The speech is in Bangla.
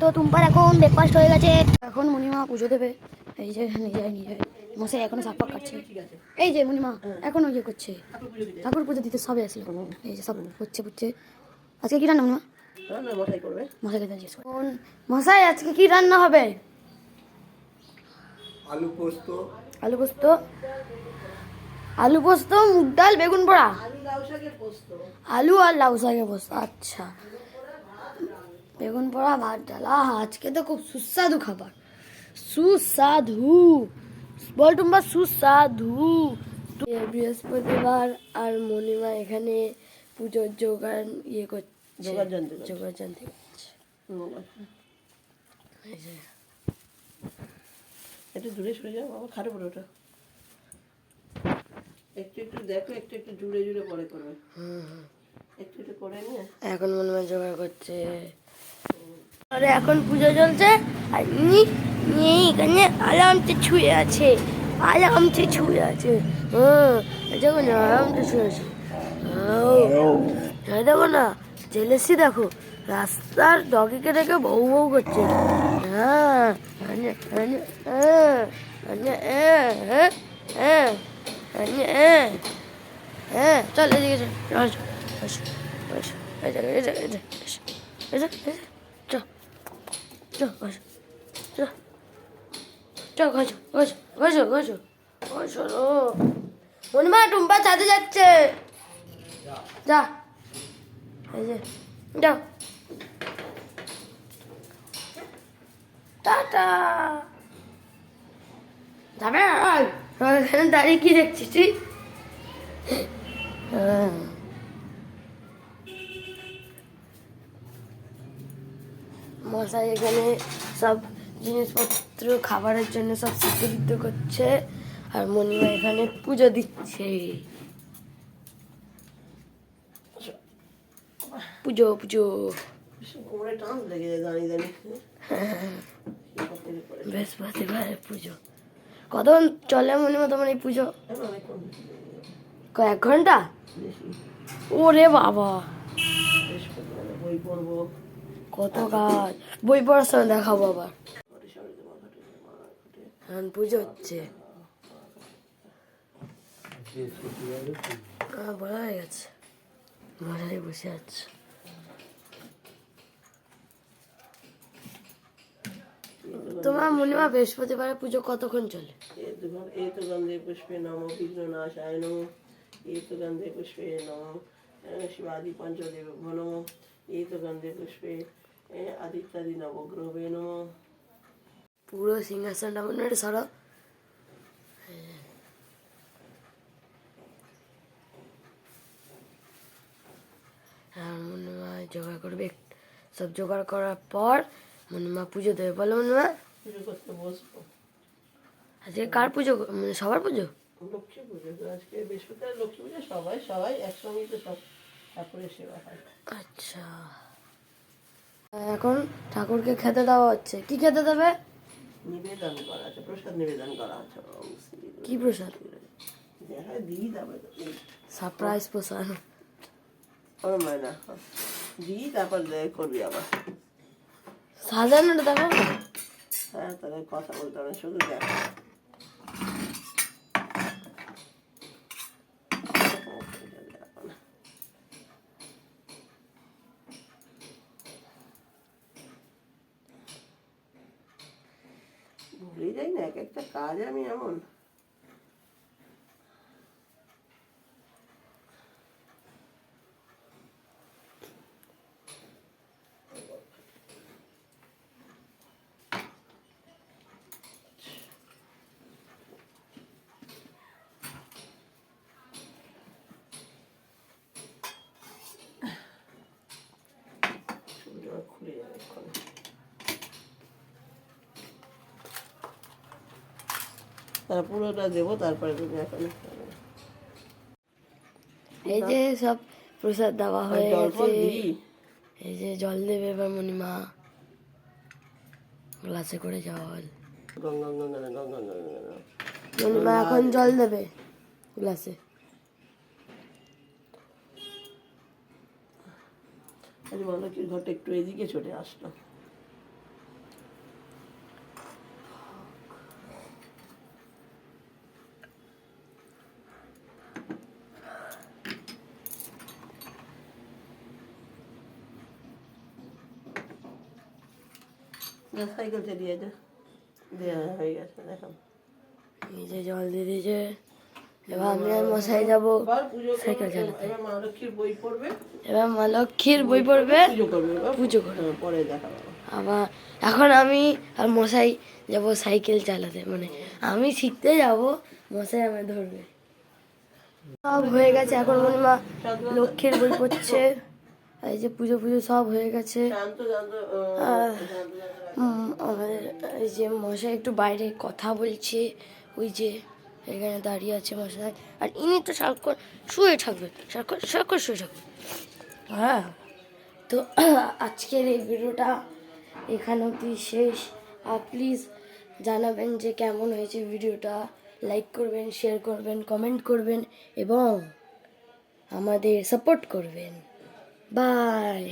তো তুম্পার এখন ব্রেকফাস্ট হয়ে গেছে, এখন মুনিমা পুজো দেবে। এই যে নিয়ে যায় মশাই এখনো শাক পাক কাটছে। এই যে মুনিমা এখনো ইয়ে করছে, ঠাকুর পুজো দিতে সবে আসলো। এই যে সব হচ্ছে বুঝছে। আজকে কি রান্না মুনিমা? মশাই করবে। মশাই আজকে কি রান্না হবে? আলু পোস্ত, আলু পোস্ত, মুগ ডাল, বেগুন পোড়া, আলু আর লাউ শাকের পোস্ত। আচ্ছা, বেগুন পোড়া, ভাত, ডাল। আজকে তো খুব সুস্বাদু খাবার, সুস্বাদু। বল টুম্বা সুস্বাদু। বৃহস্পতিবার আর মণিমা এখানে পুজোর জোগাড় করছে, জোগাড় জানতে করছে। একটু দূরে সরে যাও, আমার খাটে পড়ে ওটা। একটু একটু দেখো, একটু একটু জুড়ে জুড়ে পরে করবে। একটু একটু করে নিয়ে এখন মণিমা জোগাড় করছে। আরে এখন পুজো চলছে আর এখানে আরামসে ছুঁয়ে আছে, দেখো না আরামসে ছুঁয়ে আছে। দেখো না জেলেসি, দেখো রাস্তার ডগিকে দেখে বউ বউ করছে। চল এদিকে মনিমা টুম্পা ছাদে যাচ্ছে, যা যাও টাটা। যাবে এখানে দাঁড়িয়ে কি দেখছিস তুই? মশাই এখানে সব জিনিসপত্র খাবারের জন্য সব সিদ্ধ করছে আর মণিমা এখানে পুজো দিচ্ছে। পুজো বৃহস্পতিবারের পুজো কতক্ষণ চলে মণিমা তোমার এই পুজো? কয়েক ঘন্টা? ওরে বাবা, কত কাজ। বই পড়ার সময় দেখাবো আবার। পুজো হচ্ছে, বলা হয়ে গেছে। মশাই বসে আছে। তোমার মনিমা বৃহস্পতিবারের পুজো কতক্ষণ চলে? এত গন্ধে পুষ্পে নমঃ বিঘ্ননাশায় নমঃ, এত গন্ধে পুষ্পে নমঃ শিবাদি পঞ্চদেব নমঃ, এত গন্ধে পুষ্পে আদিত্যাদি নবগ্রহে নমঃ। পুরো সিংহাসনটা মনে হয় সরব। মনিমা জোগাড় করবে, সব জোগাড় করার পর মনিমা পুজো দেবে। বলো মনিমা, পুজো করতে বসবো। আজকে কার পুজো? মানে সবার পুজো? লক্ষ্মী পুজো আজকে, বৃহস্পতিবার লক্ষ্মী পুজো। সবাই একসঙ্গে তো সব ঠাকুরের সেবা হয়। আচ্ছা, এখন ঠাকুরকে খেতে দেওয়া হচ্ছে। কি খেতে দেবে? নিবেদন করা আছে, প্রসাদ নিবেদন করা আছে। কি প্রসাদ? দিই দেবে সারপ্রাইজ প্রসাদ। ওর মায়না দিই, তারপর করবি আবার। সাজানোটা দেখো। হ্যাঁ, তাহলে কথা বলতে হবে, শুধু দেখ। ভুলে যাই না, এক একটা কাজ আমি এমন। খুলে যাবে এক্ষুনি। তারা পুরোটা দেবো, তারপরে তুমি এখন এই যে সব প্রসাদ দেওয়া হয়ে গেছে। এই যে জল দেবে এবার মনিমা, গ্লাসে করে জল। মনিমা এখন জল দেবে গ্লাসে। আজ বলো কি ঘরটা একটু এদিকে চলে আসলো। সাইকেল চালিয়ে যা দেওয়া হয়ে গেছে দেখো। এই যে জল দিয়ে দিয়েছে। এবার আমি আর মশাই যাবো এবার পুজো সাইকেল করবে, চালাতে। এবার মা লক্ষ্মীর বই পড়বে, এবার মা লক্ষ্মীর বই পড়বে, পুজো করবে, এবার পুজো করবে। পরে দেখা হবে। আবার এখন আমি আর মশাই যাব সাইকেল চালাতে, মানে আমি শিখতে যাব, মশাই আমায় ধরবে। সব হয়ে গেছে, এখন মা লক্ষ্মীর বই পড়ছে। এই যে পুজো পুজো সব হয়ে গেছে। শান্ত শান্ত আমাদের এই যে মশাই একটু বাইরে কথা বলছে, ওই যে এখানে দাঁড়িয়ে আছে মশাই, আর ইনি তো সারাক্ষণ শুয়ে থাকবে, সারাক্ষণ সারাক্ষণ শুয়ে থাকবে। হ্যাঁ, তো আজকের এই ভিডিওটা এখানে অবধি শেষ। আর প্লিজ জানাবেন যে কেমন হয়েছে ভিডিওটা, লাইক করবেন, শেয়ার করবেন, কমেন্ট করবেন এবং আমাদের সাপোর্ট করবেন। বাই।